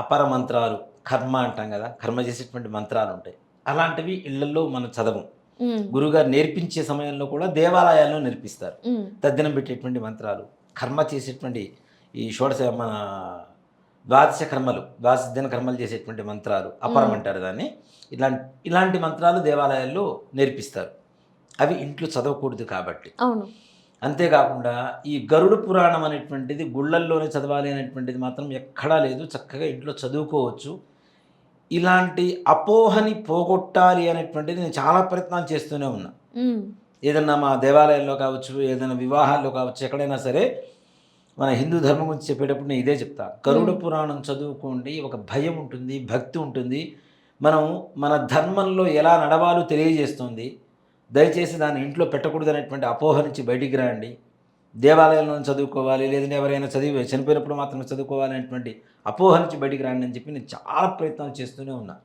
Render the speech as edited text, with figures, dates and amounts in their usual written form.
అపర మంత్రాలు, కర్మ అంటాం కదా! కర్మ చేసేటువంటి మంత్రాలు ఉంటాయి. అలాంటివి ఇళ్లల్లో మనం చదవం. హ్మ్. గురువుగారు నేర్పించే సమయంలో కూడా దేవాలయాల్లో నేర్పిస్తారు. హ్మ్. తద్దినం పెట్టేటువంటి మంత్రాలు, కర్మ చేసేటువంటి ఈ మన ద్వాదశ కర్మలు, ద్వాదశ దిన కర్మలు చేసేటువంటి మంత్రాలు, అపరం హ్మ్. అంటారు దాన్ని. ఇలాంటి మంత్రాలు దేవాలయాల్లో నేర్పిస్తారు. అవి ఇంట్లో చదవకూడదు కాబట్టి. అవును. అంతేకాకుండా ఈ గరుడ పురాణం అనేటువంటిది గుళ్ళల్లోనే చదవాలి అనేటువంటిది మాత్రం ఎక్కడా లేదు. చక్కగా ఇంట్లో చదువుకోవచ్చు. ఇలాంటి అపోహని పోగొట్టాలి అనేటువంటిది నేను చాలా ప్రయత్నాలు చేస్తూనే ఉన్నా. హ్మ్. ఏదన్నా మా దేవాలయాల్లో కావచ్చు, ఏదైనా వివాహాల్లో కావచ్చు, ఎక్కడైనా సరే మన హిందూ ధర్మం గురించి చెప్పేటప్పుడు నేను ఇదే చెప్తా. గరుడ హ్మ్. పురాణం చదువుకోండి. ఒక భయం ఉంటుంది, భక్తి ఉంటుంది. మనం మన ధర్మంలో ఎలా నడవాలో తెలియజేస్తుంది. దయచేసి దాన్ని ఇంట్లో పెట్టకూడదనేటువంటి అపోహ నుంచి బయటికి రండి. దేవాలయంలోనే చదువుకోవాలి, లేదంటే ఎవరైనా చనిపోయినప్పుడు మాత్రమే చదువుకోవాలి అనేటువంటి అపోహ నుంచి బయటికి రండి అని చెప్పి నేను చాలా ప్రయత్నాలు చేస్తూనే ఉన్నా.